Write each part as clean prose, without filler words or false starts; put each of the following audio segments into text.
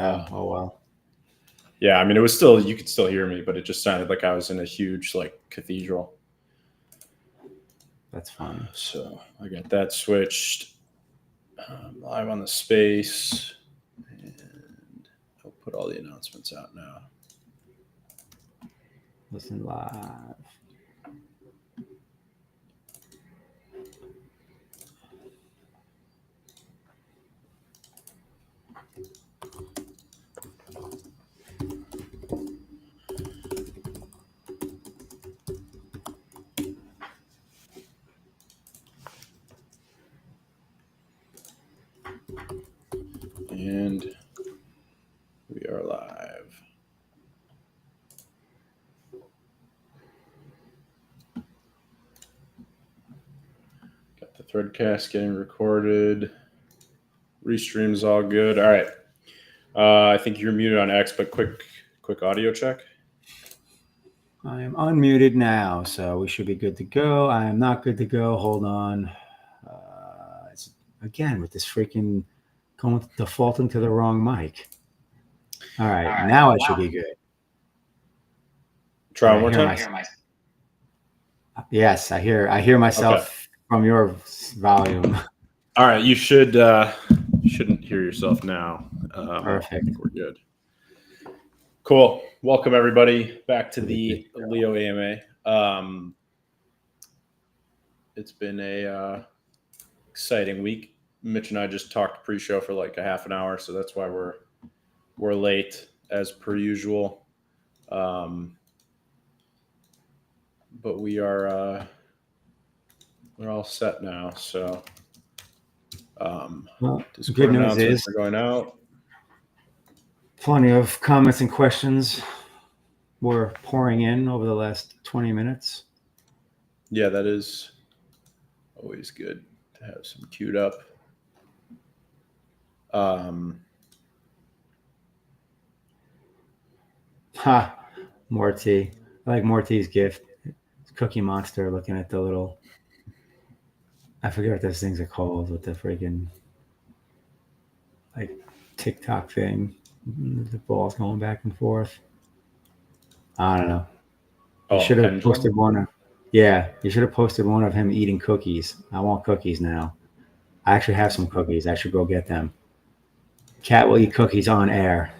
Oh well. Yeah, I mean, it was still, you could still hear me, but it just sounded like I was in a huge like cathedral. That's funny. So I got that switched. Live on the space, and I'll put all the announcements out now. Listen live. And we are live. Got the threadcast getting recorded. Restream's all good. All right. I think you're muted on X, but quick audio check. I am unmuted now, so we should be good to go. I am not good to go. Hold on. It's, again, with this freaking defaulting to the wrong mic. All right, now I should be good. Try one more time. Yes, I hear myself from your volume. All right, you shouldn't hear yourself now. Perfect. I think we're good. Cool. Welcome everybody back to the Leo AMA. It's been a exciting week. Mitch and I just talked pre-show for like a half an hour, so that's why we're late as per usual. But we're all set now. So good news is we're going out. Plenty of comments and questions were pouring in over the last 20 minutes. Yeah, that is always good to have some queued up. Morty. I like Morty's gift. It's Cookie Monster looking at the little, I forget what those things are called, with the freaking like TikTok thing. The ball's going back and forth. I don't know. You should have posted one. You should have posted one of him eating cookies. I want cookies now. I actually have some cookies. I should go get them. Cat will eat cookies on air.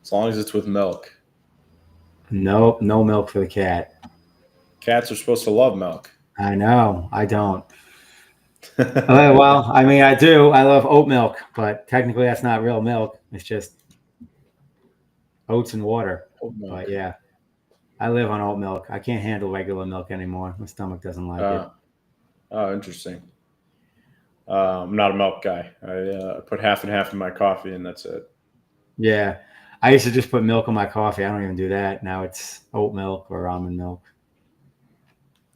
As long as it's with milk. Nope, no milk for the cat. Cats are supposed to love milk. I know. I don't. Well, I mean, I do. I love oat milk, but technically that's not real milk. It's just oats and water. But yeah, I live on oat milk. I can't handle regular milk anymore. My stomach doesn't like it. Oh, interesting. I'm not a milk guy. I put half and half in my coffee, and that's it. Yeah. I used to just put milk in my coffee. I don't even do that. Now it's oat milk or almond milk.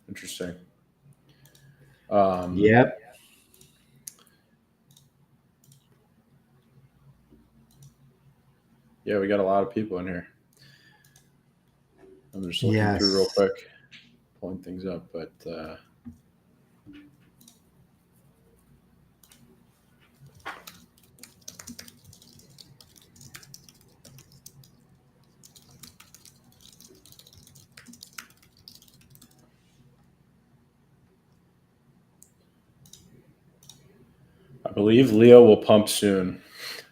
Interesting. Yep. Yeah, we got a lot of people in here. I'm just looking through real quick, pulling things up, but I believe Leo will pump soon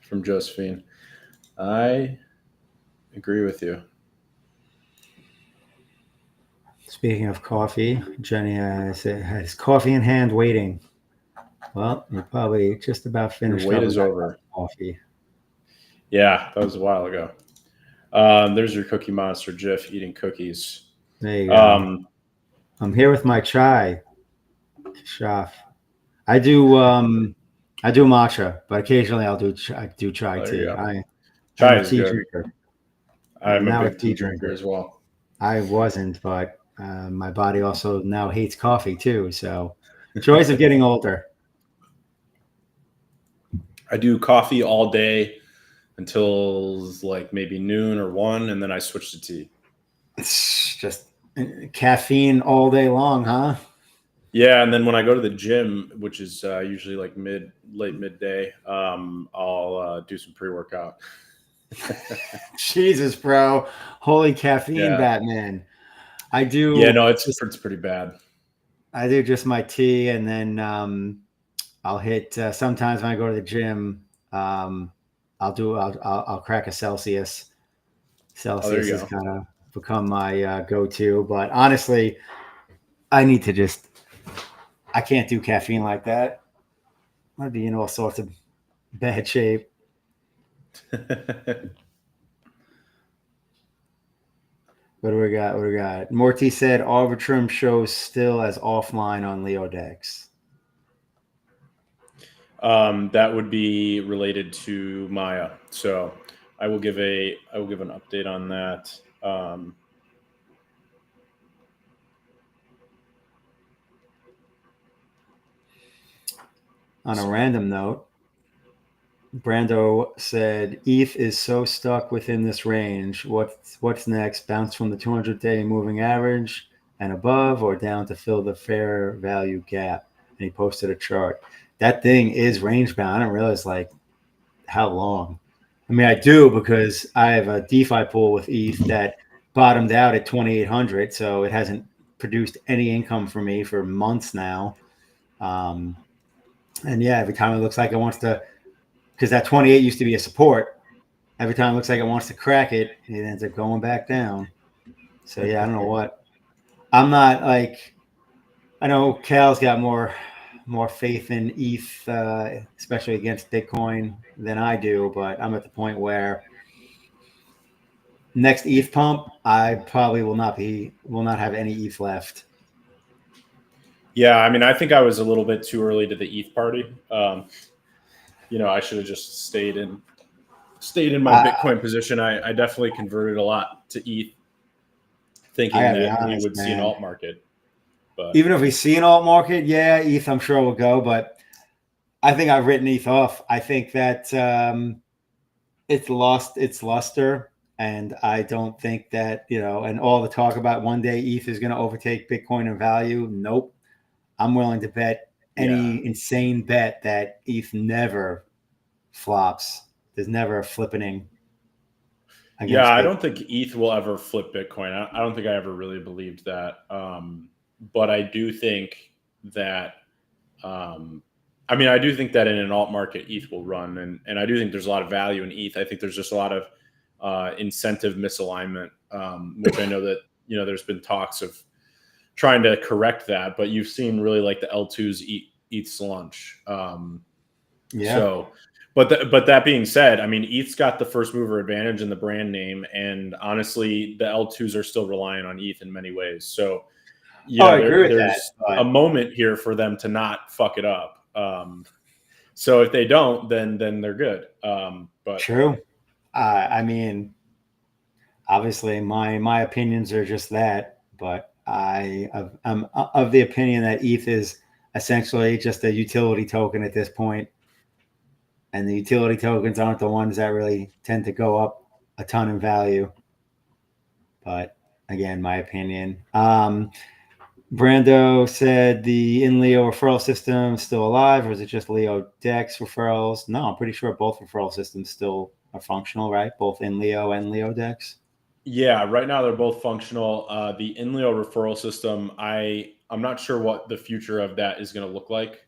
from Josephine. I agree with you. Speaking of coffee, Jenny has coffee in hand waiting. Well, you're probably just about finished. Your wait is over. Coffee. Yeah, that was a while ago. There's your Cookie Monster GIF eating cookies. There you go. I'm here with my chai. Shaf. I do matcha, but occasionally I'll do chai tea. Chai is tea good. drinker. I'm a big tea drinker as well. I wasn't, but my body also now hates coffee too. So, joys of getting older. I do coffee all day until like maybe noon or 1, and then I switch to tea. It's just caffeine all day long, huh? Yeah, and then when I go to the gym, which is usually like late midday, I'll do some pre-workout. Jesus, bro. Holy caffeine, Yeah. Batman. I do. Yeah, no, it's pretty bad. I do just my tea, and then I'll hit. Sometimes when I go to the gym, I'll crack a Celsius. Oh, there Celsius you has go. kind of become my go-to, but honestly, I need to just. I can't do caffeine like that. I'd be in all sorts of bad shape. What do we got? What do we got? Morty said Arbitrum shows still as offline on LeoDex. That would be related to Maya. So I will give an update on that. On a random note, Brando said ETH is so stuck within this range. What's next? Bounce from the 200-day moving average and above, or down to fill the fair value gap? And he posted a chart. That thing is range bound. I didn't realize like how long. I mean, I do because I have a DeFi pool with ETH that bottomed out at 2,800, so it hasn't produced any income for me for months now. And yeah, every time it looks like it wants to, because that 28 used to be a support. Every time it looks like it wants to crack it, it ends up going back down. So yeah, I don't know what. I'm not like, I know Cal's got more faith in ETH, especially against Bitcoin, than I do. But I'm at the point where next ETH pump, I probably will not have any ETH left. Yeah, I mean, I think I was a little bit too early to the ETH party. I should have just stayed in my Bitcoin position. I definitely converted a lot to ETH, thinking I gotta be that we honest, would see an man. alt market. But Even if we see an alt market, yeah, ETH I'm sure will go, but I think I've written ETH off. I think that it's lost its luster, and I don't think that and all the talk about one day ETH is going to overtake Bitcoin in value. Nope. I'm willing to bet any insane bet that ETH never flops. There's never a flippening. Yeah, I Bitcoin. don't think ETH will ever flip Bitcoin. I don't think I ever really believed that. But I do think that, I mean, I do think that in an alt market, ETH will run. And I do think there's a lot of value in ETH. I think there's just a lot of incentive misalignment, which I know that, there's been talks of trying to correct that. But you've seen really like the L2s eat ETH's lunch. Yeah. So, but that being said, I mean, ETH's got the first mover advantage in the brand name, and honestly, the L2s are still relying on ETH in many ways. So, I agree with there's that, a moment here for them to not fuck it up. So if they don't, then they're good. But true. I mean, obviously, my opinions are just that, but I'm of the opinion that ETH is essentially just a utility token at this point. And the utility tokens aren't the ones that really tend to go up a ton in value. But again, my opinion. Brando said the InLeo referral system is still alive, or is it just LeoDex referrals? No, I'm pretty sure both referral systems still are functional, right? Both InLeo and LeoDex. yeah, right now they're both functional. The InLeo referral system, I'm not sure what the future of that is going to look like.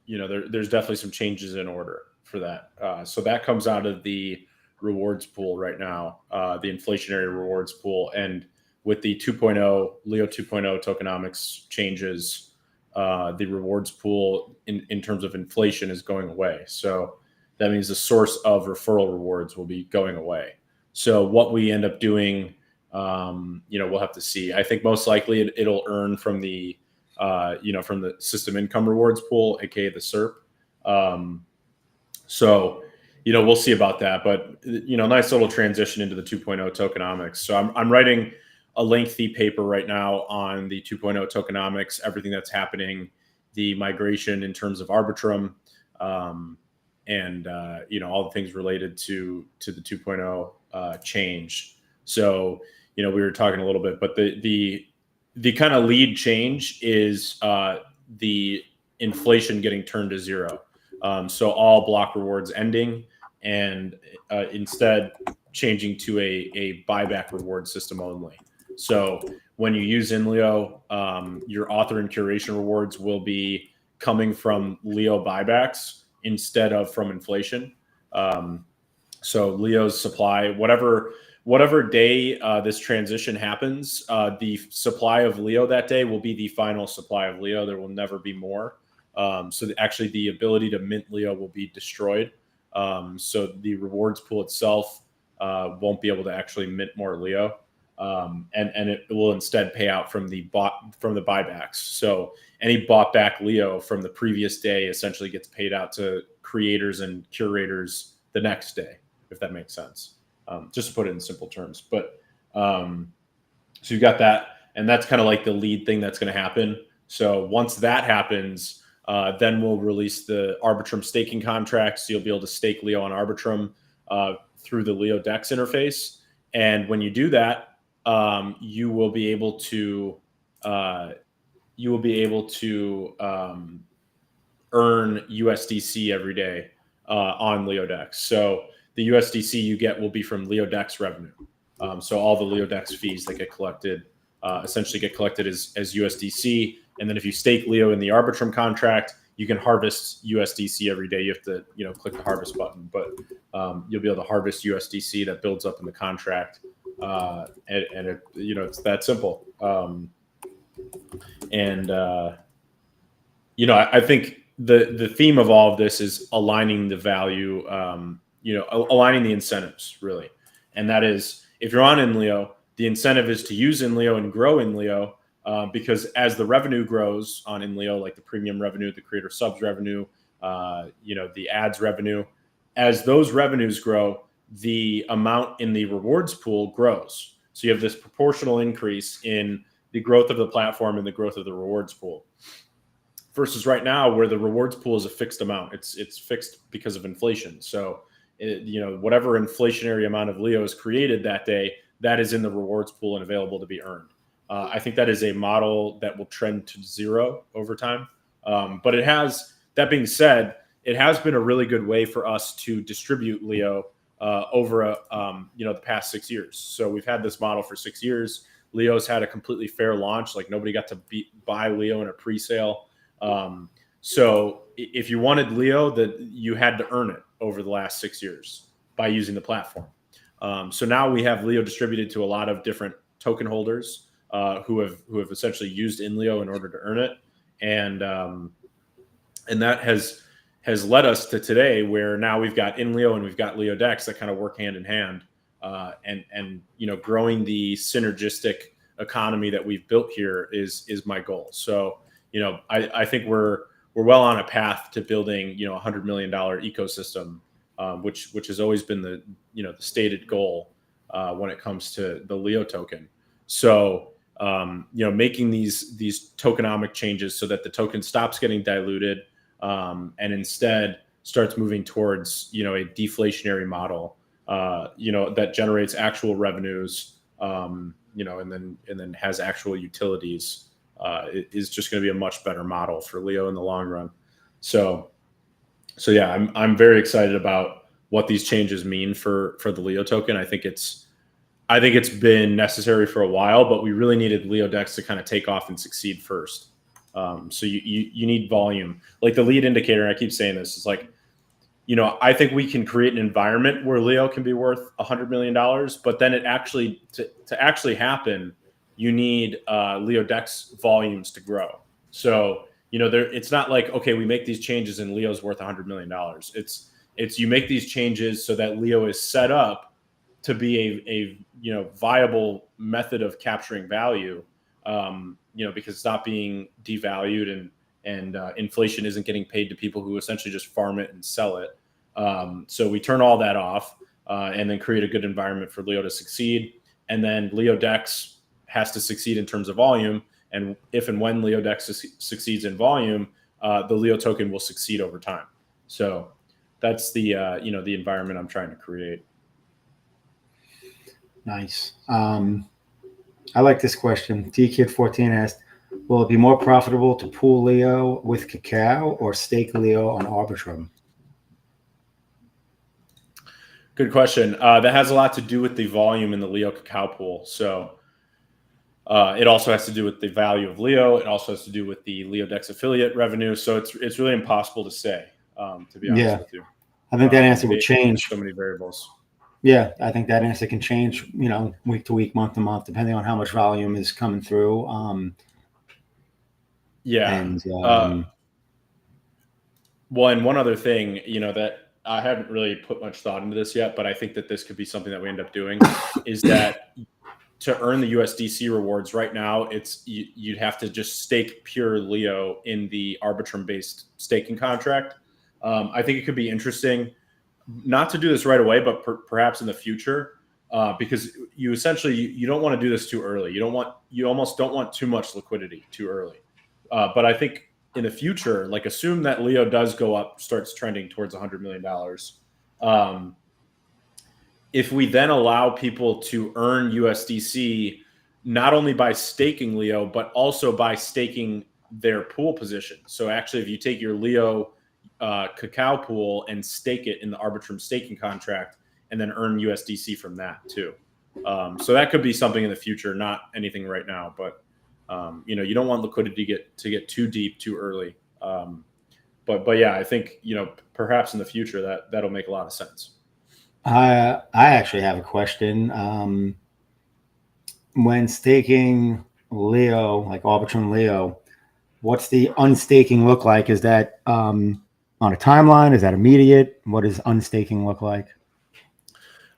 There's definitely some changes in order for that. So that comes out of the rewards pool right now, the inflationary rewards pool. And with the 2.0, Leo 2.0 tokenomics changes, the rewards pool in terms of inflation is going away. So that means the source of referral rewards will be going away. So what we end up doing, we'll have to see. I think most likely it'll earn from the from the system income rewards pool, aka the SERP. So, we'll see about that. But nice little transition into the 2.0 tokenomics. So I'm writing a lengthy paper right now on the 2.0 tokenomics, everything that's happening, the migration in terms of Arbitrum, and all the things related to the 2.0 change. So we were talking a little bit, but the the kind of lead change is the inflation getting turned to zero. So all block rewards ending, and instead changing to a buyback reward system only. So when you use InLeo, your author and curation rewards will be coming from Leo buybacks instead of from inflation. So Leo's supply, whatever day this transition happens, the supply of Leo that day will be the final supply of Leo. There will never be more. So actually the ability to mint Leo will be destroyed. So the rewards pool itself won't be able to actually mint more Leo. And it will instead pay out from the buybacks. So any bought back Leo from the previous day essentially gets paid out to creators and curators the next day, if that makes sense. Just to put it in simple terms. But so you've got that, and that's kind of like the lead thing that's going to happen. So once that happens, then we'll release the Arbitrum staking contracts. So you'll be able to stake Leo on Arbitrum through the LeoDex interface. And when you do that, you will be able to earn USDC every day on LeoDex. So the USDC you get will be from LeoDex revenue. So all the LeoDex fees that get collected essentially get collected as USDC. And then if you stake Leo in the Arbitrum contract, you can harvest USDC every day. You have to, click the harvest button, but you'll be able to harvest USDC that builds up in the contract. And it, it's that simple. I think the theme of all of this is aligning the value, aligning the incentives really. And that is, if you're on InLeo, the incentive is to use InLeo and grow InLeo, because as the revenue grows on InLeo, like the premium revenue, the creator subs revenue, the ads revenue, as those revenues grow, the amount in the rewards pool grows. So you have this proportional increase in the growth of the platform and the growth of the rewards pool. Versus right now, where the rewards pool is a fixed amount, it's fixed because of inflation. So, whatever inflationary amount of Leo is created that day, that is in the rewards pool and available to be earned. I think that is a model that will trend to zero over time. But that being said, it has been a really good way for us to distribute Leo over the past 6 years. So we've had this model for 6 years. Leo's had a completely fair launch. Like nobody got to buy Leo in a pre-sale. So if you wanted Leo, that you had to earn it over the last 6 years by using the platform. So now we have Leo distributed to a lot of different token holders who have essentially used InLeo in order to earn it, and that has led us to today, where now we've got InLeo and we've got LeoDex that kind of work hand in hand, and growing the synergistic economy that we've built here is my goal. So I think we're well on a path to building $100 million ecosystem, which has always been the stated goal when it comes to the Leo token. So making these tokenomic changes so that the token stops getting diluted, and instead starts moving towards a deflationary model that generates actual revenues, and then has actual utilities. It is just going to be a much better model for Leo in the long run. So yeah, I'm very excited about what these changes mean for the Leo token. I think it's been necessary for a while, but we really needed LeoDex to kind of take off and succeed first. So you need volume. Like the lead indicator, and I keep saying this, is like, I think we can create an environment where Leo can be worth $100 million, but then to actually happen, you need LeoDex volumes to grow. So, it's not like, okay, we make these changes and Leo's worth $100 million. It's you make these changes so that Leo is set up to be a viable method of capturing value, because it's not being devalued and inflation isn't getting paid to people who essentially just farm it and sell it. So we turn all that off and then create a good environment for Leo to succeed. And then LeoDex has to succeed in terms of volume. And if and when LeoDex succeeds in volume, the Leo token will succeed over time. So that's the environment I'm trying to create. Nice. I like this question. T-Kid14 asked, will it be more profitable to pool Leo with Cacao or stake Leo on Arbitrum? Good question. That has a lot to do with the volume in the Leo Cacao pool. So it also has to do with the value of Leo. It also has to do with the LeoDex affiliate revenue. So it's really impossible to say, to be honest with you. I think that answer would change. So many variables. Yeah, I think that answer can change, week to week, month to month, depending on how much volume is coming through. Well, and one other thing, that I haven't really put much thought into this yet, but I think that this could be something that we end up doing is that to earn the USDC rewards right now, you'd have to just stake pure Leo in the Arbitrum-based staking contract. I think it could be interesting not to do this right away, but perhaps in the future, because you essentially you don't want to do this too early. You almost don't want too much liquidity too early. But I think in the future, like assume that Leo does go up, starts trending towards $100 million. If we then allow people to earn USDC, not only by staking Leo, but also by staking their pool position. So actually, if you take your Leo Cacao pool and stake it in the Arbitrum staking contract and then earn USDC from that too. So that could be something in the future, not anything right now, but you don't want liquidity to get too deep too early. But yeah, I think, perhaps in the future that'll make a lot of sense. I actually have a question. When staking Leo, like Arbitrum Leo, what's the unstaking look like? Is that on a timeline? Is that immediate? What does unstaking look like?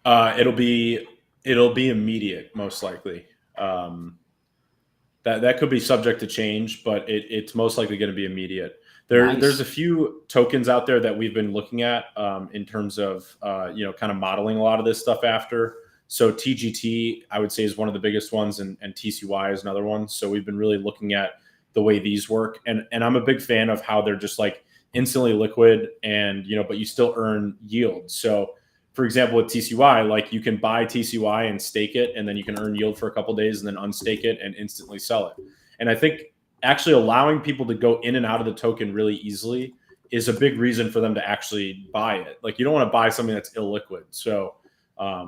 It'll be immediate, most likely. That could be subject to change, but it's most likely going to be immediate. There's a few tokens out there that we've been looking at in terms of kind of modeling a lot of this stuff after. So TGT, I would say, is one of the biggest ones, and TCY is another one. So we've been really looking at the way these work, and I'm a big fan of how they're just like instantly liquid, and but you still earn yield. So for example, with TCY, like you can buy TCY and stake it, and then you can earn yield for a couple of days and then unstake it and instantly sell it. And I think actually allowing people to go in and out of the token really easily is a big reason for them to actually buy it. Like you don't want to buy something that's illiquid. So I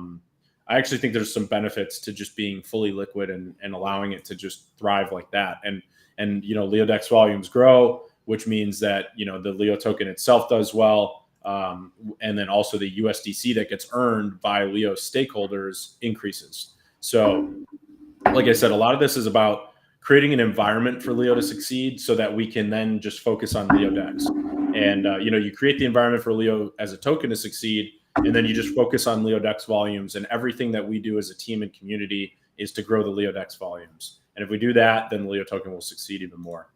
actually think there's some benefits to just being fully liquid and allowing it to just thrive like that. And LeoDex volumes grow, which means that, the Leo token itself does well. And then also the USDC that gets earned by Leo stakeholders increases. So like I said, a lot of this is about creating an environment for Leo to succeed so that we can then just focus on LeoDex. And, you create the environment for Leo as a token to succeed, and then you just focus on LeoDex volumes, and everything that we do as a team and community is to grow the LeoDex volumes. And if we do that, then the Leo token will succeed even more.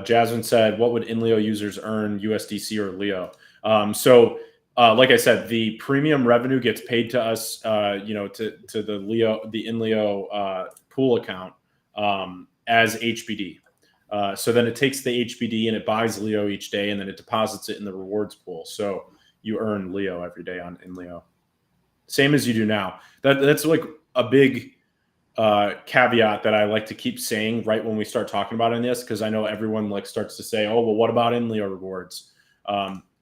Jasmine said, what would InLeo users earn, USDC or Leo? Like I said, the premium revenue gets paid to us, to the InLeo pool account as HBD. So then it takes the HBD and it buys Leo each day, and then it deposits it in the rewards pool. So you earn Leo every day on InLeo, same as you do now. That's like a big caveat that I like to keep saying right when we start talking about this, because I know everyone starts to say, oh, well, what about InLeo rewards?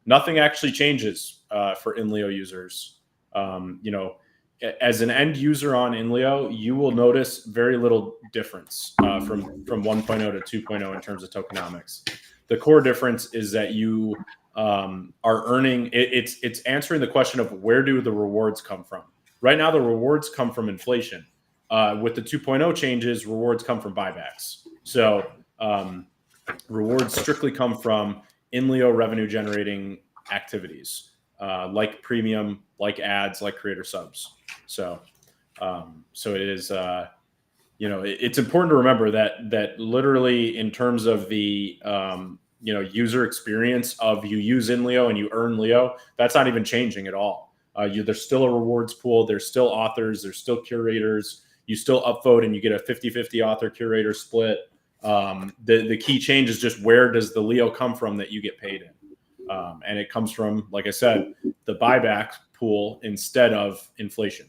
Nothing actually changes for InLeo users. As an end user on InLeo, you will notice very little difference from 1.0 to 2.0 in terms of tokenomics. The core difference is that you are earning. It's answering the question of where do the rewards come from. Right now, the rewards come from inflation. With the 2.0 changes, rewards come from buybacks. So rewards strictly come from InLeo revenue generating activities, like premium, like ads, like creator subs. So it is, it's important to remember that literally in terms of the, user experience of you use InLeo and you earn Leo, that's not even changing at all. There's still a rewards pool. There's still authors. There's still curators. You still upvote and you get a 50-50 author curator split. The key change is just where does the Leo come from that you get paid in? And it comes from, like I said, the buyback pool instead of inflation.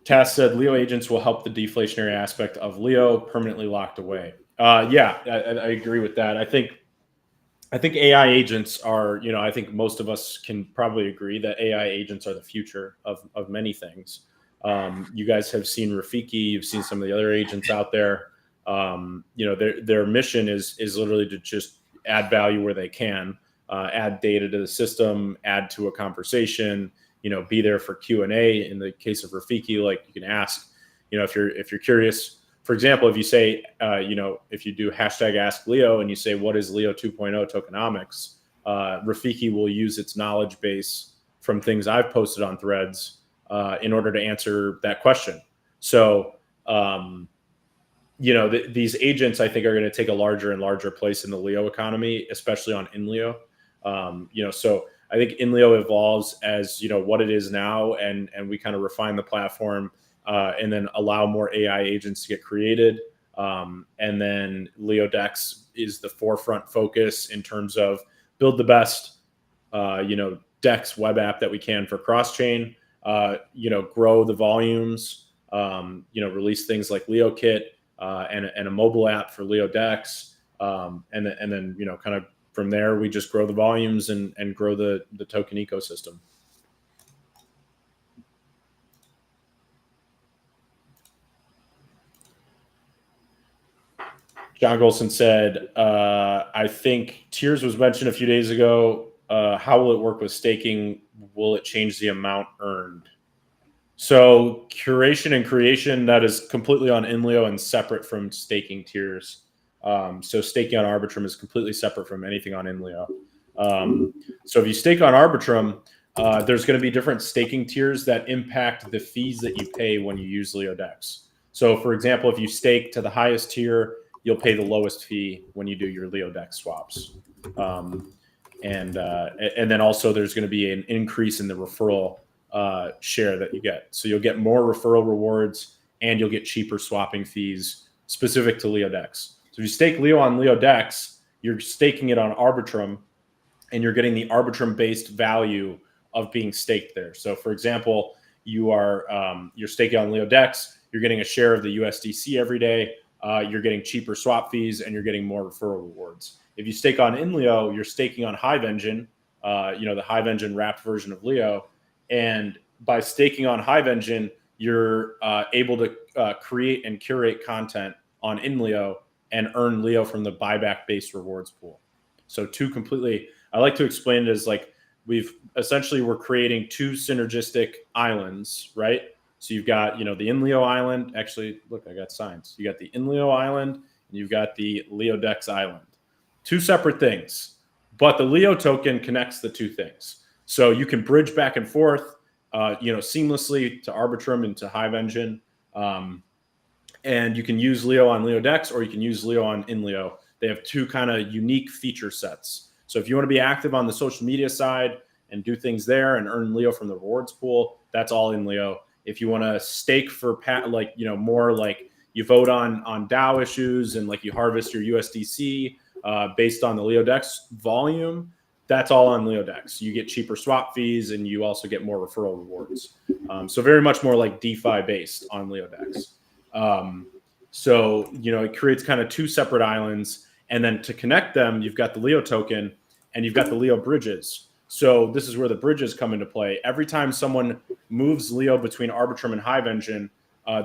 Tass said Leo agents will help the deflationary aspect of Leo permanently locked away. Yeah, I agree with that. I think AI agents are, I think most of us can probably agree that AI agents are the future of many things. You guys have seen Rafiki, you've seen some of the other agents out there. Their mission is literally to just add value where they can, add data to the system, add to a conversation, be there for Q&A. In the case of Rafiki, like you can ask, if you're curious. For example, if you say, if you do hashtag Ask Leo and you say, what is Leo 2.0 tokenomics? Rafiki will use its knowledge base from things I've posted on threads in order to answer that question. So, these agents, I think, are going to take a larger and larger place in the Leo economy, especially on InLeo. So I think InLeo evolves as, what it is now, and we kind of refine the platform and then allow more AI agents to get created. And then LeoDex is the forefront focus in terms of build the best, Dex web app that we can for cross-chain, grow the volumes, release things like LeoKit and a mobile app for LeoDex. And then, kind of from there, we just grow the volumes and grow the token ecosystem. John Golson said, I think tiers was mentioned a few days ago. How will it work with staking? Will it change the amount earned? So curation and creation, that is completely on InLeo and separate from staking tiers. So staking on Arbitrum is completely separate from anything on InLeo. So if you stake on Arbitrum, there's going to be different staking tiers that impact the fees that you pay when you use LeoDex. So for example, if you stake to the highest tier, you'll pay the lowest fee when you do your LeoDex swaps. And then also there's going to be an increase in the referral share that you get. So you'll get more referral rewards and you'll get cheaper swapping fees specific to LeoDex. So if you stake Leo on LeoDex, you're staking it on Arbitrum and you're getting the Arbitrum-based value of being staked there. So for example, you're staking on LeoDex, you're getting a share of the USDC every day, you're getting cheaper swap fees, and you're getting more referral rewards. If you stake on InLeo, you're staking on Hive Engine, the Hive Engine wrapped version of Leo. And by staking on Hive Engine, you're able to create and curate content on InLeo and earn Leo from the buyback-based rewards pool. So I like to explain it as like we're creating two synergistic islands, right? So you've got, the InLeo island. Actually, look, I got signs. You got the InLeo island and you've got the LeoDex island. Two separate things, but the Leo token connects the two things. So you can bridge back and forth, seamlessly to Arbitrum and to Hive Engine. And you can use Leo on LeoDex or you can use Leo on InLeo. They have two kind of unique feature sets. So if you want to be active on the social media side and do things there and earn Leo from the rewards pool, that's all in Leo. If you want to stake for more like you vote on DAO issues and like you harvest your USDC based on the LeoDex volume, that's all on LeoDex. You get cheaper swap fees and you also get more referral rewards. So very much more like DeFi based on LeoDex. So it creates kind of two separate islands. And then to connect them, you've got the Leo token and you've got the Leo bridges. So this is where the bridges come into play. Every time someone moves Leo between Arbitrum and Hive Engine,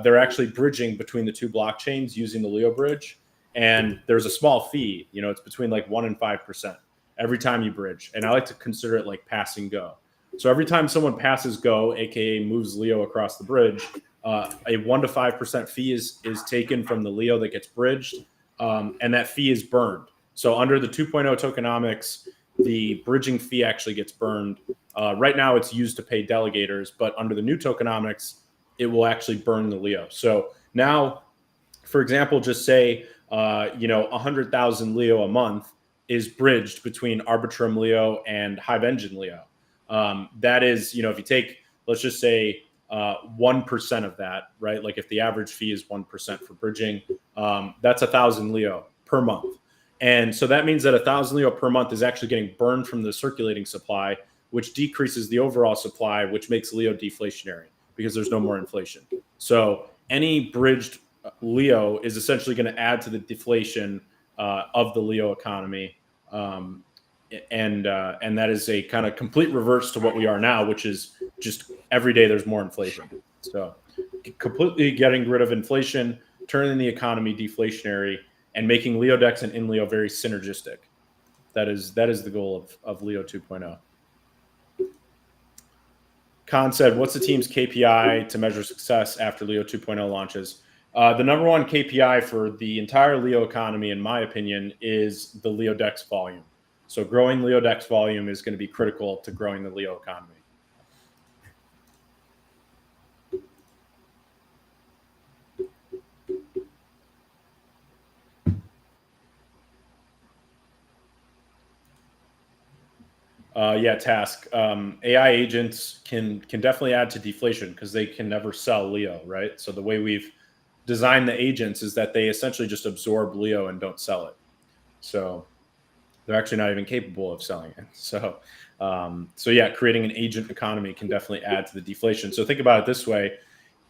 they're actually bridging between the two blockchains using the Leo bridge. And there's a small fee, it's between like 1% and 5% every time you bridge. And I like to consider it like passing go. So every time someone passes go, AKA moves Leo across the bridge, a 1% to 5% fee is taken from the Leo that gets bridged. And that fee is burned. So under the 2.0 tokenomics, the bridging fee actually gets burned. Right now it's used to pay delegators, but under the new tokenomics, it will actually burn the Leo. So now, for example, just say, 100,000 Leo a month is bridged between Arbitrum Leo and Hive Engine Leo. That is, if you take, let's just say 1% of that, right? Like if the average fee is 1% for bridging, that's 1,000 Leo per month. And so that means that 1,000 Leo per month is actually getting burned from the circulating supply, which decreases the overall supply, which makes Leo deflationary because there's no more inflation. So any bridged Leo is essentially going to add to the deflation of the Leo economy. And that is a kind of complete reverse to what we are now, which is just every day there's more inflation. So completely getting rid of inflation, turning the economy deflationary, and making LeoDex and InLeo very synergistic. That is the goal of Leo 2.0. Khan said, what's the team's KPI to measure success after Leo 2.0 launches? The number one KPI for the entire Leo economy, in my opinion, is the LeoDex volume. So growing LeoDex volume is going to be critical to growing the Leo economy. Yeah, Task. AI agents can definitely add to deflation because they can never sell Leo, right? So the way we've designed the agents is that they essentially just absorb Leo and don't sell it. So they're actually not even capable of selling it. So yeah, creating an agent economy can definitely add to the deflation. So think about it this way.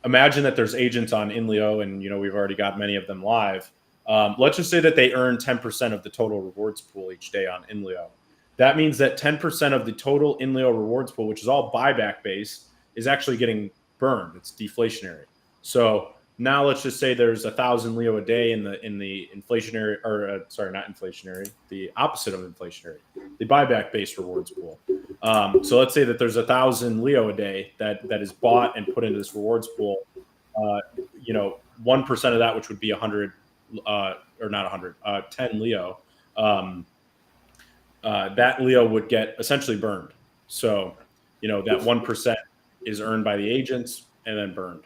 Imagine that there's agents on InLeo, and we've already got many of them live. Let's just say that they earn 10% of the total rewards pool each day on InLeo. That means that 10% of the total InLeo rewards pool, which is all buyback based, is actually getting burned. It's deflationary. So now let's just say there's 1,000 Leo a day in the inflationary, or sorry, not inflationary, the opposite of inflationary, the buyback based rewards pool. So let's say that there's 1,000 Leo a day that is bought and put into this rewards pool. 1% of that, which would be 100, or not 100, 10 Leo. That Leo would get essentially burned. So, that 1% is earned by the agents and then burned,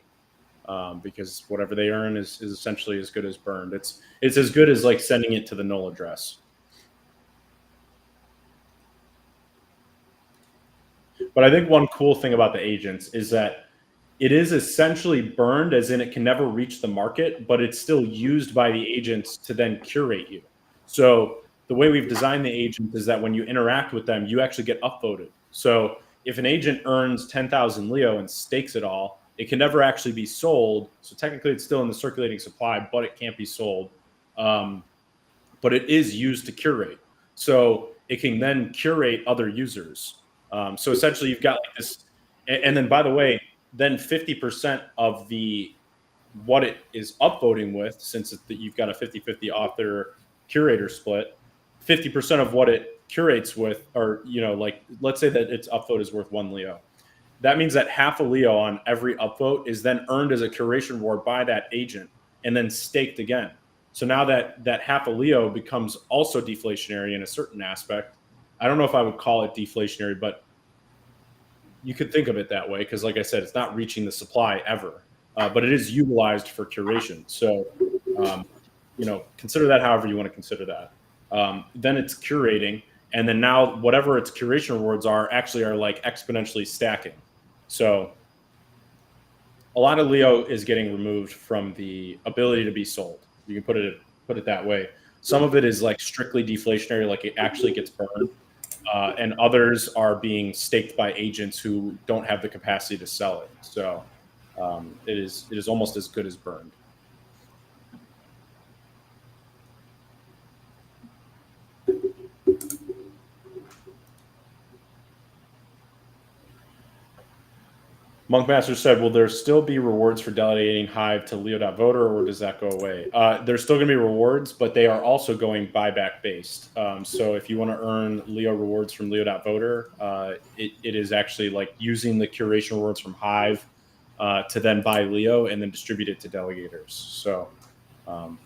because whatever they earn is essentially as good as burned. It's as good as like sending it to the null address. But I think one cool thing about the agents is that it is essentially burned, as in it can never reach the market, but it's still used by the agents to then curate you. So the way we've designed the agent is that when you interact with them, you actually get upvoted. So if an agent earns 10,000 Leo and stakes it all, it can never actually be sold. So technically it's still in the circulating supply, but it can't be sold. But it is used to curate. So it can then curate other users. So essentially you've got like this, and then by the way, then 50% of what it is upvoting with, since you've got a 50-50 author curator split, 50% of what it curates with, or like let's say that its upvote is worth 1 Leo. That means that half a Leo on every upvote is then earned as a curation reward by that agent and then staked again. So now that half a Leo becomes also deflationary in a certain aspect. I don't know if I would call it deflationary, but you could think of it that way, because like I said, it's not reaching the supply ever, but it is utilized for curation. So, consider that however you want to consider that. Then it's curating, and then now whatever its curation rewards are actually are like exponentially stacking. So a lot of Leo is getting removed from the ability to be sold. You can put it that way. Some of it is like strictly deflationary, like it actually gets burned. And others are being staked by agents who don't have the capacity to sell it. So it is almost as good as burned. Monkmaster said, will there still be rewards for delegating Hive to Leo.voter, or does that go away? There's still going to be rewards, but they are also going buyback based. So if you want to earn Leo rewards from Leo.voter, it is actually like using the curation rewards from Hive to then buy Leo and then distribute it to delegators. So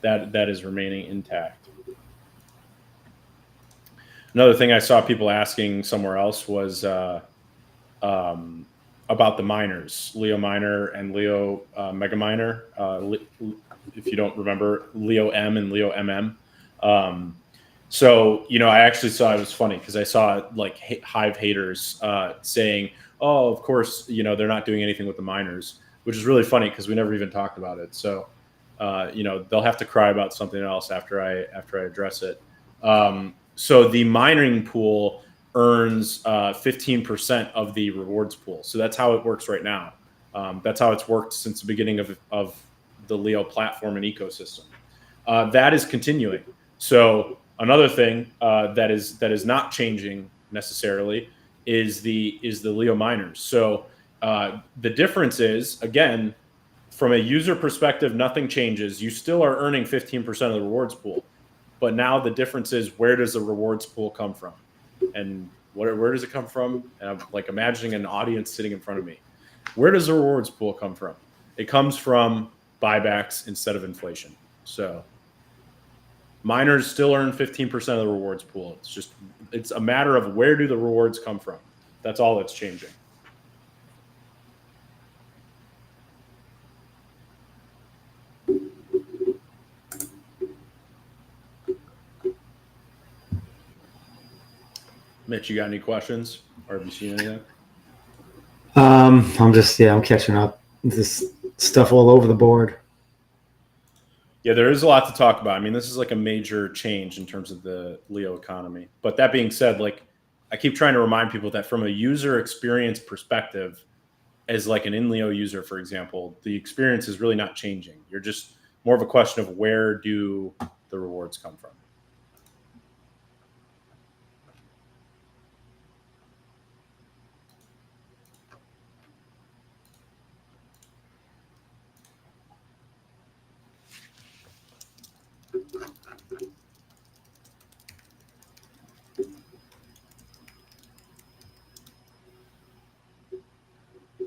that is remaining intact. Another thing I saw people asking somewhere else was about the miners, Leo Miner and Leo Mega Miner. If you don't remember, Leo M and Leo MM. So, I actually saw, it was funny because I saw like Hive haters saying, oh, of course, they're not doing anything with the miners, which is really funny because we never even talked about it. So, they'll have to cry about something else after I address it. So the mining pool earns 15% of the rewards pool. So that's how it works right now. That's how it's worked since the beginning of the Leo platform and ecosystem. That is continuing. So another thing that is not changing necessarily is the Leo miners. So the difference is, again, from a user perspective, nothing changes. You still are earning 15% of the rewards pool, but now the difference is, where does the rewards pool come from, and where does it come from? And I'm like imagining an audience sitting in front of me. Where does the rewards pool come from? It comes from buybacks instead of inflation. So miners still earn 15% of the rewards pool. It's a matter of, where do the rewards come from? That's all that's changing. Mitch, you got any questions, or have you seen anything? I'm catching up. This stuff all over the board. Yeah, there is a lot to talk about. I mean, this is like a major change in terms of the Leo economy. But that being said, like, I keep trying to remind people that from a user experience perspective, as like an in-Leo user, for example, the experience is really not changing. You're just more of a question of, where do the rewards come from?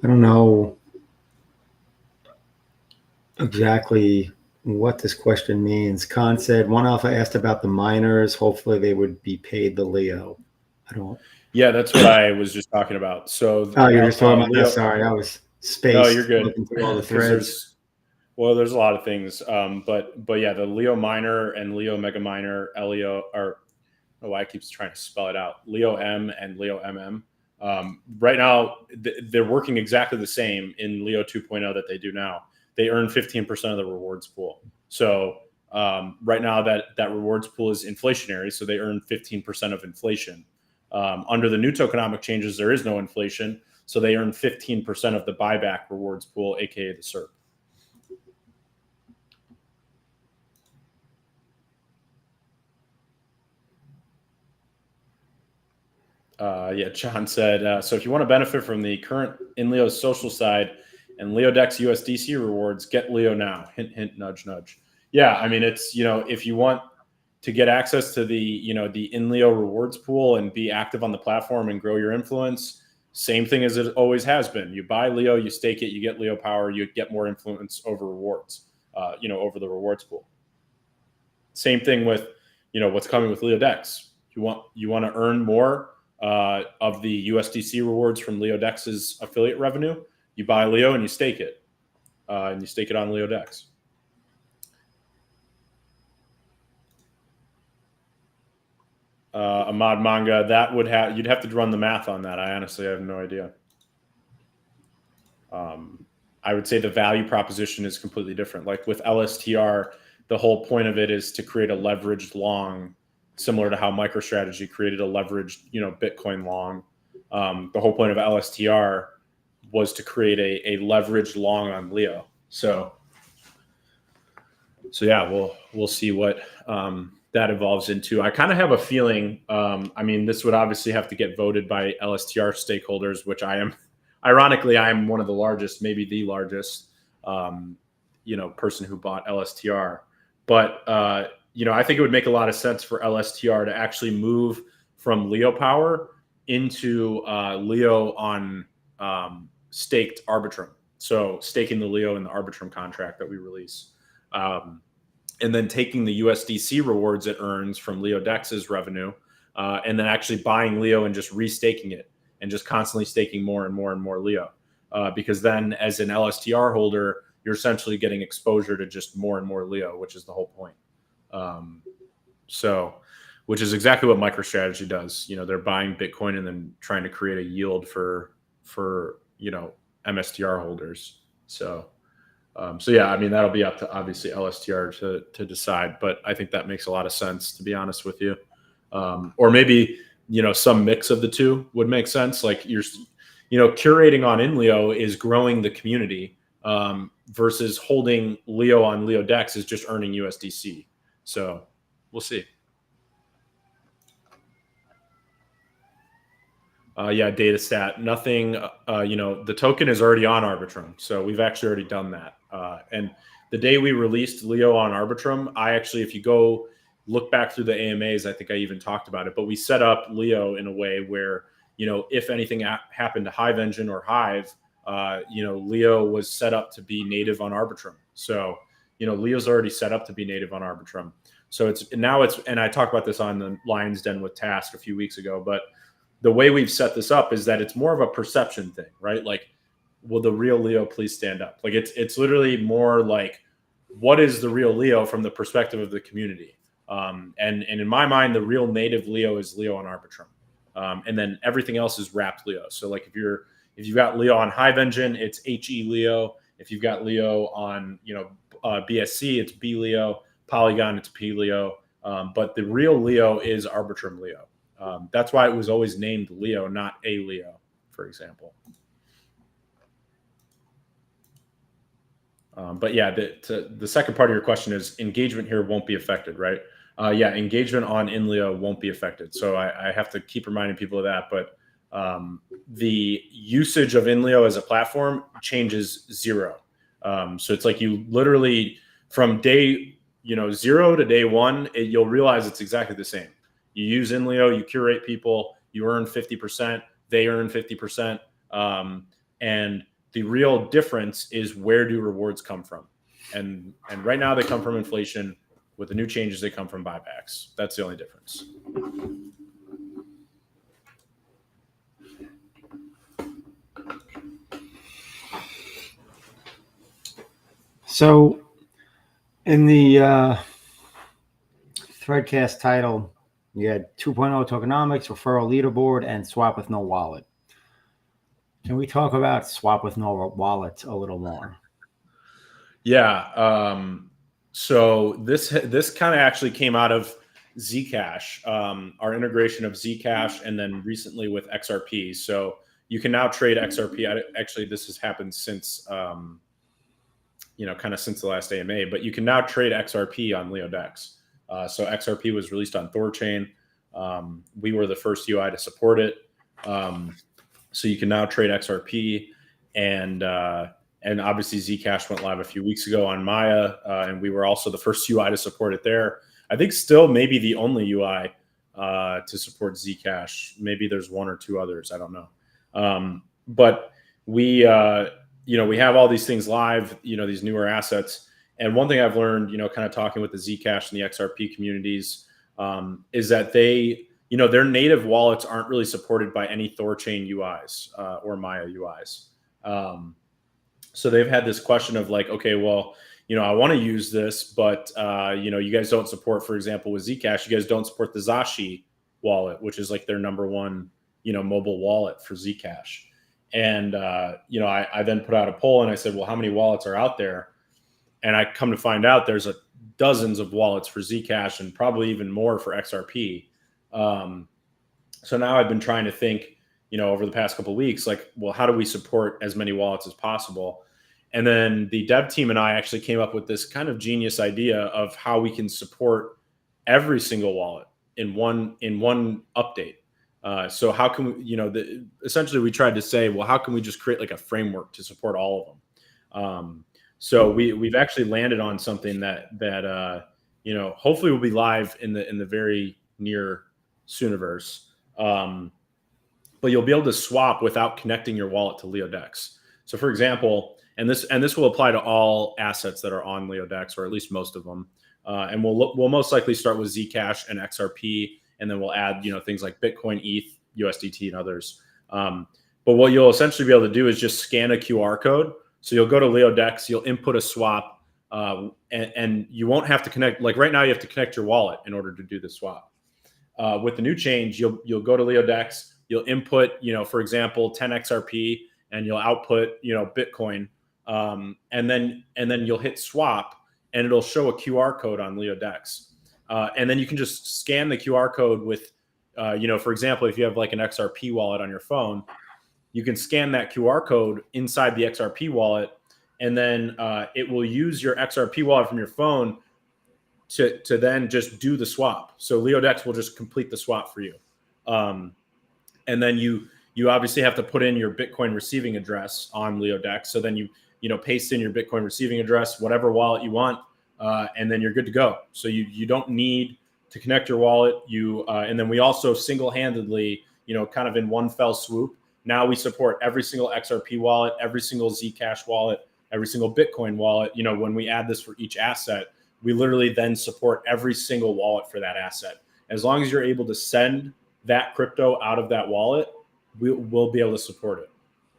I don't know exactly what this question means. Khan said, one alpha asked about the miners. Hopefully they would be paid the Leo. I don't. Yeah, that's what I was just talking about. So you're just talking about Leo. That. Sorry, I was spaced. No, you're good. Looking through all the threads. There's a lot of things. But yeah, the Leo miner and Leo mega miner, Leo, or I keep trying to spell it out, Leo M and Leo MM. Right now, they're working exactly the same in Leo 2.0 that they do now. They earn 15% of the rewards pool. So right now that rewards pool is inflationary, so they earn 15% of inflation. Under the new tokenomic changes, there is no inflation, so they earn 15% of the buyback rewards pool, aka the SERP. Yeah, John said, so if you want to benefit from the current in Leo's social side and LeoDex USDC rewards, get Leo now. Hint, hint, nudge, nudge. Yeah, I mean, it's, if you want to get access to the, the in Leo rewards pool and be active on the platform and grow your influence, same thing as it always has been. You buy Leo, you stake it, you get Leo power, you get more influence over rewards, over the rewards pool. Same thing with, what's coming with LeoDex. You want to earn more of the USDC rewards from LeoDex's affiliate revenue, you buy Leo and you stake it. And you stake it on LeoDex. Ahmad Manga, that would you'd have to run the math on that. I honestly have no idea. I would say the value proposition is completely different. Like with LSTR, the whole point of it is to create a leveraged long, similar to how MicroStrategy created a leveraged, Bitcoin long. The whole point of LSTR was to create a leveraged long on Leo. So yeah, we'll see what that evolves into. I kind of have a feeling. I mean, this would obviously have to get voted by LSTR stakeholders, which I am. Ironically, I am one of the largest, maybe the largest, person who bought LSTR. But I think it would make a lot of sense for LSTR to actually move from Leo power into Leo on staked Arbitrum. So staking the Leo in the Arbitrum contract that we release. And then taking the USDC rewards it earns from LeoDex's revenue, and then actually buying Leo and just restaking it and just constantly staking more and more and more Leo. Because then as an LSTR holder, you're essentially getting exposure to just more and more Leo, which is the whole point. Which is exactly what MicroStrategy does. They're buying Bitcoin and then trying to create a yield for MSTR holders. So yeah, I mean, that'll be up to obviously LSTR to decide, but I think that makes a lot of sense, to be honest with you. Or maybe, some mix of the two would make sense. Like curating on InLeo is growing the community, versus holding Leo on LeoDex is just earning USDC. So we'll see. Yeah, data stat, nothing, the token is already on Arbitrum. So we've actually already done that. And the day we released Leo on Arbitrum, if you go look back through the AMAs, I think I even talked about it, but we set up Leo in a way where, if anything happened to Hive Engine or Hive, Leo was set up to be native on Arbitrum. So, Leo's already set up to be native on Arbitrum. So and I talked about this on the Lion's Den with Task a few weeks ago, but the way we've set this up is that it's more of a perception thing, right? Like, will the real Leo please stand up? Like it's literally more like, what is the real Leo from the perspective of the community? And in my mind, the real native Leo is Leo on Arbitrum. And then everything else is wrapped Leo. So like if you've got Leo on Hive Engine, it's HE Leo. If you've got Leo on, BSC, it's B Leo. Polygon, it's P Leo. But the real Leo is Arbitrum Leo. That's why it was always named Leo, not A Leo, for example. But yeah, the second part of your question is engagement here won't be affected, right? Yeah, engagement on InLeo won't be affected. So I have to keep reminding people of that. But the usage of InLeo as a platform changes zero. So it's like you literally from day 0 to day 1, you'll realize it's exactly the same. You use InLeo, you curate people, you earn 50%, they earn 50%. And the real difference is, where do rewards come from? And right now they come from inflation. With the new changes, they come from buybacks. That's the only difference. So in the Threadcast title, you had 2.0 tokenomics, referral, leaderboard, and swap with no wallet. Can we talk about swap with no wallet a little more? Yeah. So this kind of actually came out of Zcash, our integration of Zcash, and then recently with XRP. So you can now trade XRP. Actually, this has happened since, kind of since the last AMA, but you can now trade XRP on LeoDex. So XRP was released on Thorchain. We were the first UI to support it. So you can now trade XRP, and obviously Zcash went live a few weeks ago on Maya, and we were also the first UI to support it there. I think still maybe the only UI to support Zcash. Maybe there's one or two others. I don't know. But we have all these things live, these newer assets. And one thing I've learned, kind of talking with the Zcash and the XRP communities, is that their native wallets aren't really supported by any Thorchain UIs or Maya UIs. So they've had this question of like, okay, well, I want to use this, but you guys don't support, for example, with Zcash, you guys don't support the Zashi wallet, which is like their number one, mobile wallet for Zcash. And I then put out a poll and I said, well, how many wallets are out there? And I come to find out there's dozens of wallets for Zcash and probably even more for XRP. So now I've been trying to think, over the past couple of weeks, like, well, how do we support as many wallets as possible? And then the dev team and I actually came up with this kind of genius idea of how we can support every single wallet in one update. So how can we, essentially we tried to say, well, how can we just create like a framework to support all of them? So we've actually landed on something that hopefully will be live in the very near sooniverse. But you'll be able to swap without connecting your wallet to LeoDex. So for example, and this will apply to all assets that are on LeoDex, or at least most of them. And we'll most likely start with Zcash and XRP, and then we'll add things like Bitcoin, ETH, USDT, and others. But what you'll essentially be able to do is just scan a QR code. So you'll go to LeoDex, you'll input a swap, and you won't have to connect. Like right now, you have to connect your wallet in order to do the swap. With the new change, you'll go to LeoDex, you'll input, for example, 10 XRP, and you'll output, Bitcoin, and then you'll hit swap, and it'll show a QR code on LeoDex, and then you can just scan the QR code with, for example, if you have like an XRP wallet on your phone, you can scan that QR code inside the XRP wallet, and then it will use your XRP wallet from your phone to then just do the swap. So LeoDex will just complete the swap for you. And then you obviously have to put in your Bitcoin receiving address on LeoDex. So then you paste in your Bitcoin receiving address, whatever wallet you want, and then you're good to go. So you don't need to connect your wallet. And then we also single-handedly, kind of in one fell swoop, now we support every single XRP wallet, every single Zcash wallet, every single Bitcoin wallet. When we add this for each asset, we literally then support every single wallet for that asset. As long as you're able to send that crypto out of that wallet, we'll be able to support it.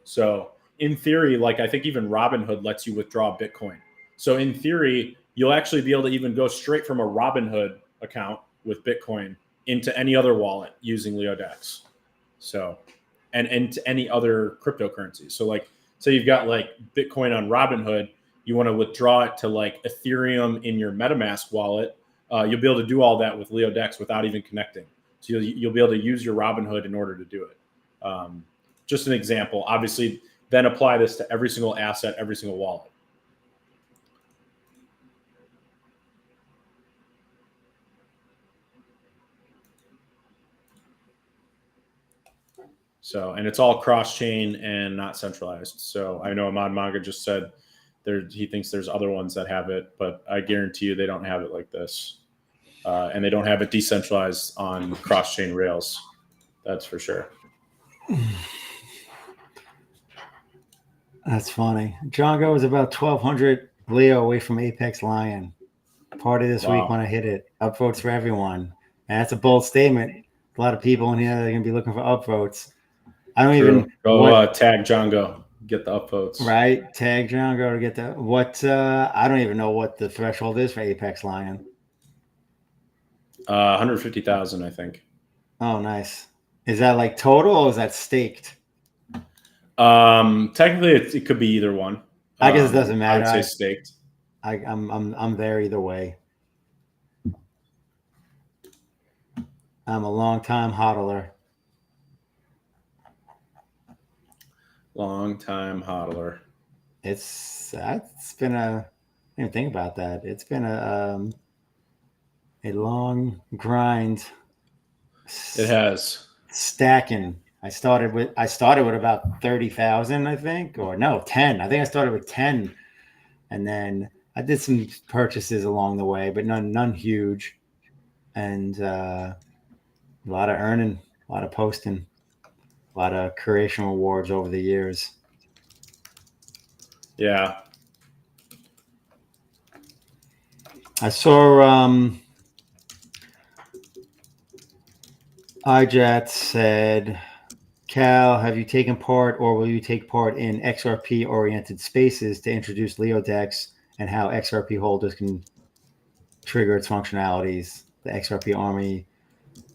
So in theory, like I think even Robinhood lets you withdraw Bitcoin. So in theory, you'll actually be able to even go straight from a Robinhood account with Bitcoin into any other wallet using LeoDex. So, and to any other cryptocurrency. So like, say you've got like Bitcoin on Robinhood, you want to withdraw it to like Ethereum in your MetaMask wallet, you'll be able to do all that with LeoDex without even connecting. So you'll be able to use your Robinhood in order to do it. Just an example. Obviously, then apply this to every single asset, every single wallet. So, and it's all cross-chain and not centralized. So I know Ahmad Manga just said he thinks there's other ones that have it, but I guarantee you they don't have it like this. And they don't have it decentralized on cross-chain rails. That's for sure. That's funny. Django is about 1,200 Leo away from Apex Lion. Party this week when I hit it. Upvotes for everyone. And that's a bold statement. A lot of people in here are going to be looking for upvotes. I don't even go tag Django. Get the upvotes. Right. Tag Django to get the I don't even know what the threshold is for Apex Lion. 150,000, I think. Oh, nice. Is that like total or is that staked? Technically, it could be either one. I guess it doesn't matter. I would say staked. I'm there either way. I'm a long-time hodler. Long-time hodler. It's been I didn't even think about that. It's been a long grind. It has. Stacking. I started with about 30,000, I think, or no, 10. I think I started with 10, and then I did some purchases along the way, but none huge, and a lot of earning, a lot of posting, a lot of creation rewards over the years. Yeah. I saw iJat said, Cal, have you taken part or will you take part in XRP-oriented spaces to introduce LeoDex and how XRP holders can trigger its functionalities? The XRP Army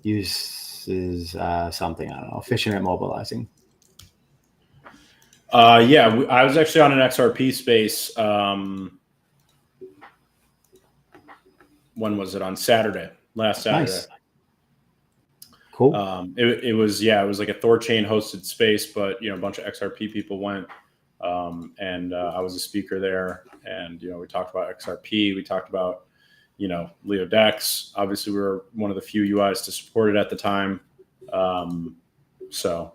uses something, I don't know, efficient at mobilizing. Yeah, I was actually on an XRP space. When was it? On Saturday, last Saturday. Nice. Cool. It was like a Thorchain hosted space, but a bunch of XRP people went, and I was a speaker there, and we talked about XRP, we talked about LeoDex. Obviously, we were one of the few UIs to support it at the time, so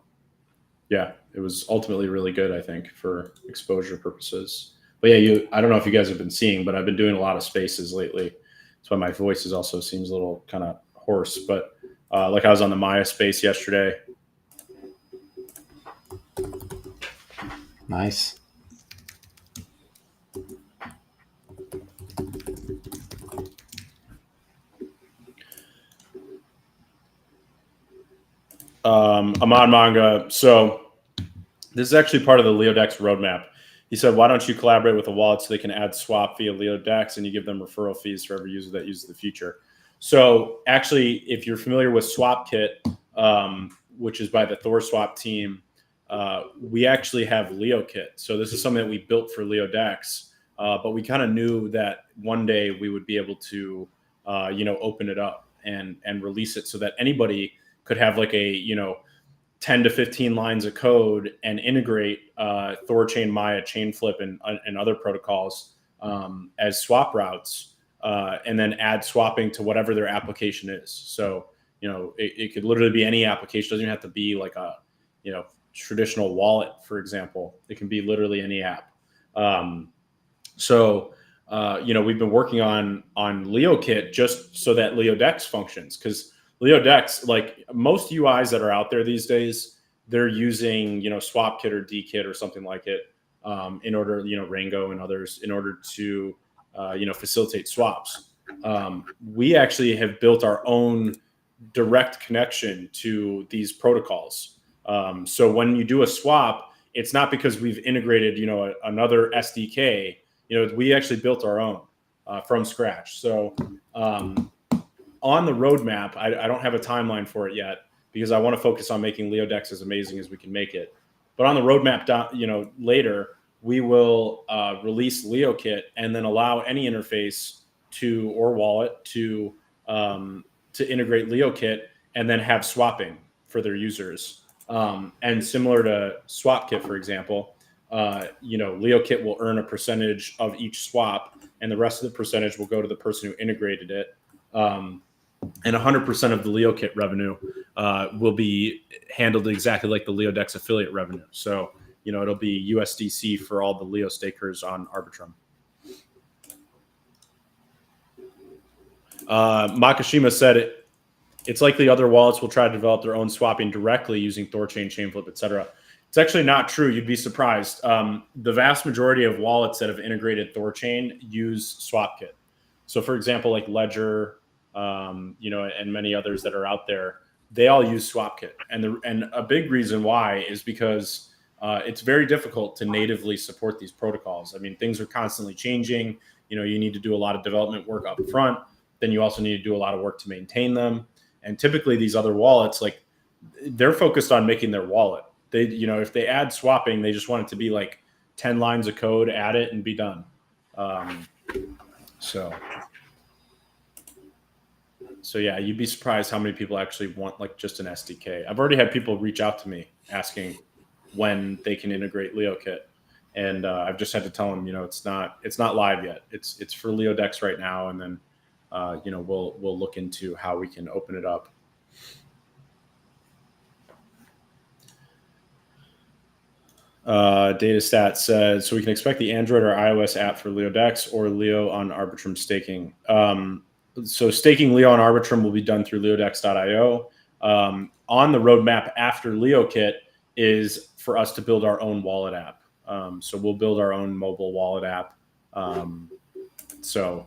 yeah, it was ultimately really good, I think, for exposure purposes. But yeah, I don't know if you guys have been seeing, but I've been doing a lot of spaces lately. That's why my voice also seems a little kind of hoarse, but. Like I was on the Maya space yesterday. Nice. Ahmad Manga. So this is actually part of the LeoDex roadmap. He said, why don't you collaborate with a wallet so they can add swap via LeoDex and you give them referral fees for every user that uses the feature. So actually, if you're familiar with SwapKit, which is by the ThorSwap team, we actually have LeoKit. So this is something that we built for LeoDex, but we kind of knew that one day we would be able to, open it up and release it so that anybody could have like a, 10 to 15 lines of code and integrate Thorchain, Maya, Chainflip, and other protocols as swap routes, and then add swapping to whatever their application is. So, it could literally be any application. It doesn't even have to be like a, traditional wallet, for example. It can be literally any app. We've been working on LeoKit just so that LeoDex functions, because LeoDex, like most UIs that are out there these days, they're using, SwapKit or DKit or something like it, in order, Rango and others, in order to, facilitate swaps. We actually have built our own direct connection to these protocols. So when you do a swap, it's not because we've integrated, another SDK. We actually built our own from scratch. So on the roadmap, I don't have a timeline for it yet, because I want to focus on making LeoDex as amazing as we can make it. But on the roadmap, later, we will release LeoKit and then allow any interface or wallet to integrate LeoKit and then have swapping for their users. And similar to SwapKit, for example, LeoKit will earn a percentage of each swap, and the rest of the percentage will go to the person who integrated it. And 100% of the LeoKit revenue will be handled exactly like the LeoDex affiliate revenue. So, it'll be USDC for all the Leo stakers on Arbitrum. Makashima said it's likely other wallets will try to develop their own swapping directly using Thorchain, Chainflip, etc. It's actually not true. You'd be surprised. The vast majority of wallets that have integrated Thorchain use SwapKit. So, for example, like Ledger, and many others that are out there, they all use SwapKit. And a big reason why is because it's very difficult to natively support these protocols. I mean, things are constantly changing. You need to do a lot of development work up front. Then you also need to do a lot of work to maintain them. And typically these other wallets, like, they're focused on making their wallet. They, if they add swapping, they just want it to be like 10 lines of code, add it and be done. So yeah, you'd be surprised how many people actually want like just an SDK. I've already had people reach out to me asking when they can integrate LeoKit. And I've just had to tell them, it's not live yet. It's for LeoDex right now. And then, we'll look into how we can open it up. Datastat says, so we can expect the Android or iOS app for LeoDex or Leo on Arbitrum staking. So staking Leo on Arbitrum will be done through leodex.io. On the roadmap after LeoKit is for us to build our own wallet app. So we'll build our own mobile wallet app. So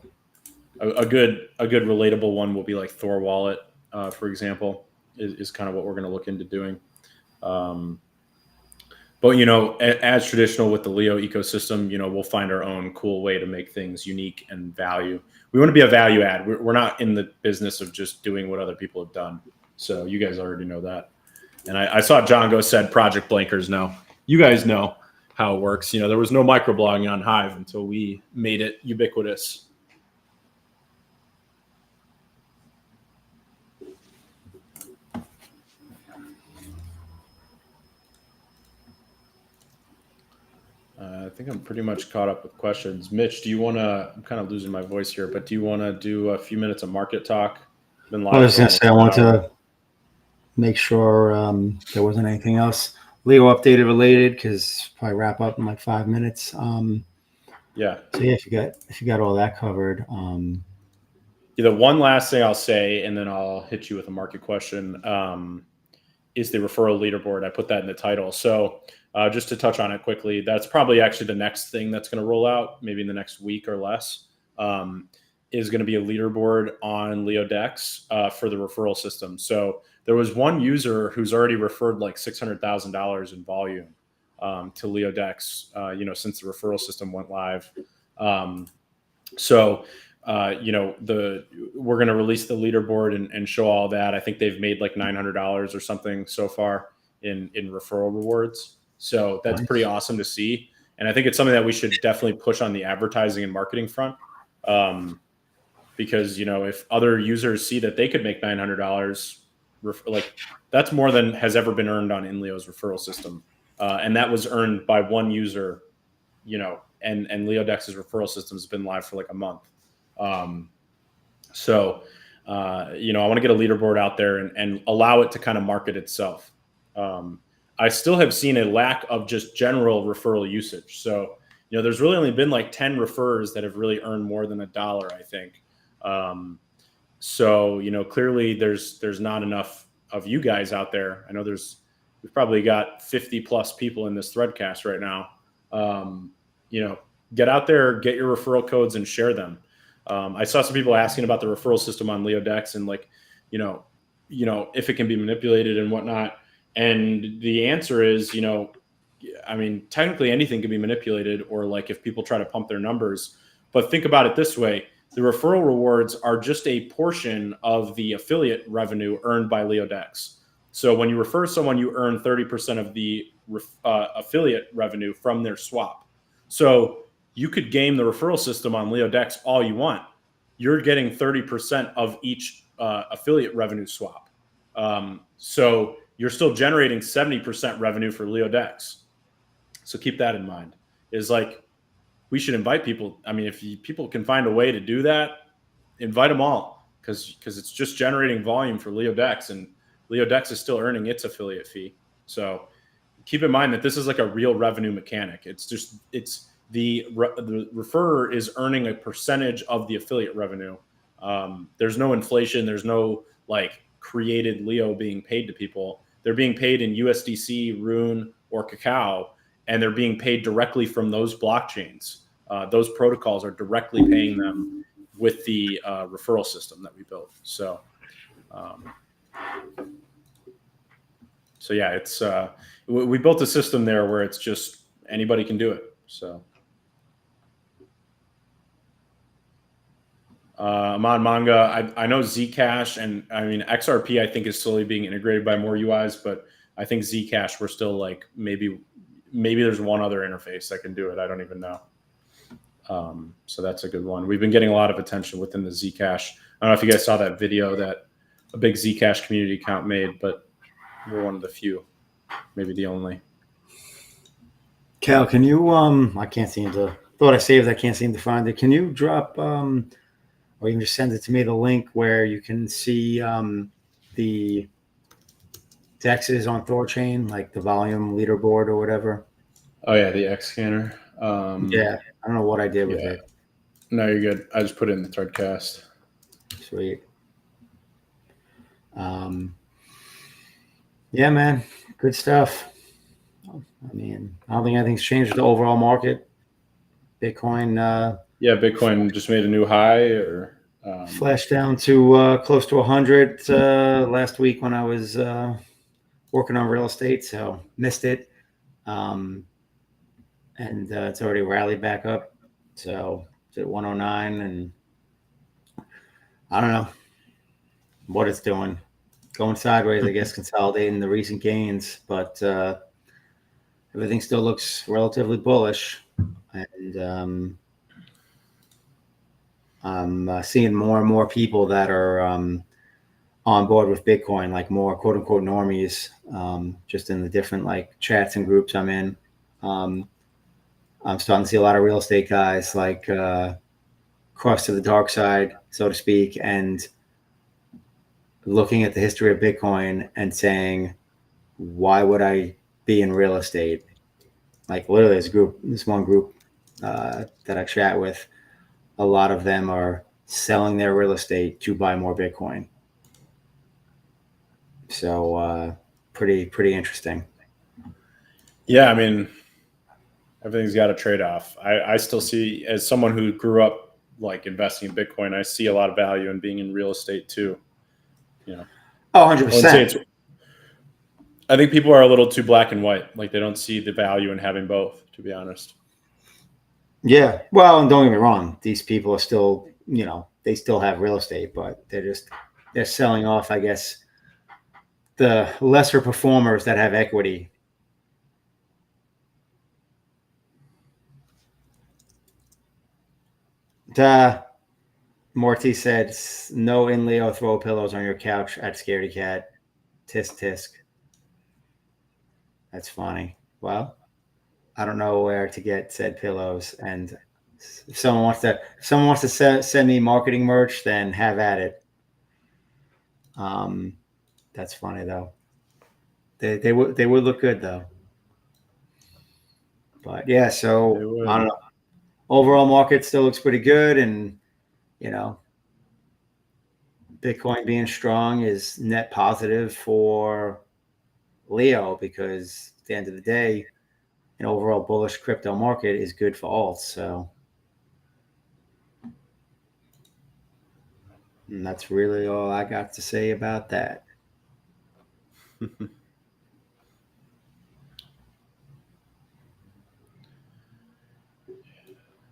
a good relatable one will be like Thor Wallet, for example, is kind of what we're going to look into doing. But, as traditional with the Leo ecosystem, we'll find our own cool way to make things unique and value. We want to be a value add. We're not in the business of just doing what other people have done. So you guys already know that. And I saw Django said project blankers. No, you guys know how it works. There was no microblogging on Hive until we made it ubiquitous. I think I'm pretty much caught up with questions. Mitch, do you want to, I'm kind of losing my voice here, but do you want to do a few minutes of market talk? I was going to say, I want to make sure there wasn't anything else Leo updated related, because probably wrap up in like 5 minutes. Yeah. So yeah, if you got all that covered. The one last thing I'll say, and then I'll hit you with a market question, is the referral leaderboard. I put that in the title. So just to touch on it quickly, that's probably actually the next thing that's going to roll out, maybe in the next week or less, is going to be a leaderboard on LeoDex for the referral system. So there was one user who's already referred like $600,000 in volume to LeoDex, since the referral system went live. We're going to release the leaderboard and show all that. I think they've made like $900 or something so far in referral rewards. So that's pretty awesome to see. And I think it's something that we should definitely push on the advertising and marketing front. Because, if other users see that they could make $900, that's more than has ever been earned on InLeo's referral system. And that was earned by one user, and LeoDex's referral system has been live for like a month. So I want to get a leaderboard out there and allow it to kind of market itself. I still have seen a lack of just general referral usage. So, there's really only been like 10 referrers that have really earned more than $1, I think. So, clearly there's not enough of you guys out there. I know we've probably got 50 plus people in this threadcast right now. Get out there, get your referral codes and share them. I saw some people asking about the referral system on LeoDex and if it can be manipulated and whatnot. And the answer is, technically anything can be manipulated, or like if people try to pump their numbers. But think about it this way. The referral rewards are just a portion of the affiliate revenue earned by LeoDex. So when you refer someone, you earn 30% of the affiliate revenue from their swap. So you could game the referral system on LeoDex all you want. You're getting 30% of each affiliate revenue swap. So you're still generating 70% revenue for LeoDex. So keep that in mind. Is like, we should invite people. I mean, if people can find a way to do that, invite them all, because it's just generating volume for LeoDex, and LeoDex is still earning its affiliate fee. So keep in mind that this is like a real revenue mechanic. It's the referrer is earning a percentage of the affiliate revenue. There's no inflation. There's no like created Leo being paid to people. They're being paid in USDC, Rune, or Cacao, and they're being paid directly from those blockchains. Those protocols are directly paying them with the referral system that we built. So yeah, it's we built a system there where it's just anybody can do it. So I'm on Manga. I know Zcash and XRP I think is slowly being integrated by more UIs, but I think Zcash we're still like maybe there's one other interface that can do it. I don't even know. So that's a good one. We've been getting a lot of attention within the Zcash. I don't know if you guys saw that video that a big Zcash community account made, but we're one of the few, maybe the only. Cal, can you I can't seem to thought I saved, I can't seem to find it. Can you drop or you can just send it to me, the link where you can see the dexes on Thorchain, like the volume leaderboard or whatever? Oh yeah, the X scanner. Yeah, I don't know what I did with it. No, you're good. I just put it in the threadcast. Sweet. Yeah, man, good stuff. I mean, I don't think anything's changed with the overall market. Bitcoin. Bitcoin just made a new high, or flashed down to close to 100 last week when I was working on real estate, so missed it. And it's already rallied back up. So it's at 109, and I don't know what it's doing. Going sideways, I guess, consolidating the recent gains, but everything still looks relatively bullish. And I'm seeing more and more people that are on board with Bitcoin, like more quote unquote normies, just in the different like chats and groups I'm in. I'm starting to see a lot of real estate guys like cross to the dark side, so to speak, and looking at the history of Bitcoin and saying, why would I be in real estate? Like literally this one group that I chat with, a lot of them are selling their real estate to buy more Bitcoin. So pretty interesting. Yeah, I mean, everything's got a trade-off. I still see, as someone who grew up like investing in Bitcoin, I see a lot of value in being in real estate too. You know, 100%. I think people are a little too black and white. Like they don't see the value in having both, to be honest. Yeah. Well, and don't get me wrong. These people are still, they still have real estate, but they're selling off, I guess, the lesser performers that have equity. Morty said, no in Leo throw pillows on your couch at Scaredy Cat. Tisk tisk. That's funny. Well, I don't know where to get said pillows, and if someone wants to send me marketing merch, then have at it. That's funny though. They would look good though. But yeah, so I don't know. Overall market still looks pretty good, and you know, Bitcoin being strong is net positive for Leo, because at the end of the day, an overall bullish crypto market is good for alts. So, and that's really all I got to say about that.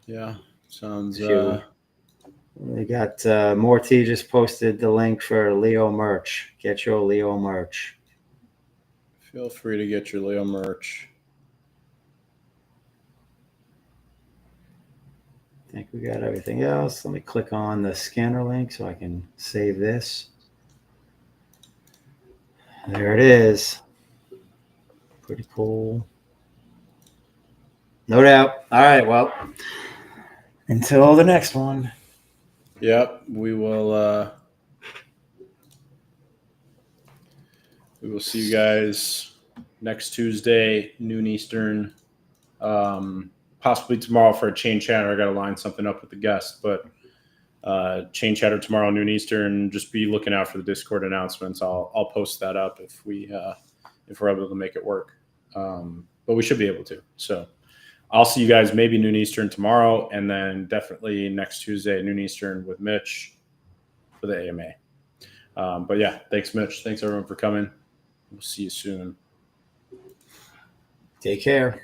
Yeah, sounds. We got Morty just posted the link for Leo merch. Get your Leo merch. Feel free to get your Leo merch. I think we got everything else. Let me click on the scanner link so I can save this. There it is. Pretty cool. No doubt. All right. Well, until the next one. Yep, we will. We will see you guys next Tuesday, noon Eastern. Possibly tomorrow for a chain chatter. I got to line something up with the guest, but chain chatter tomorrow, noon Eastern. Just be looking out for the Discord announcements. I'll post that up if we're able to make it work. But we should be able to. So I'll see you guys maybe noon Eastern tomorrow, and then definitely next Tuesday noon Eastern with Mitch for the AMA. But yeah, thanks, Mitch. Thanks everyone for coming. We'll see you soon. Take care.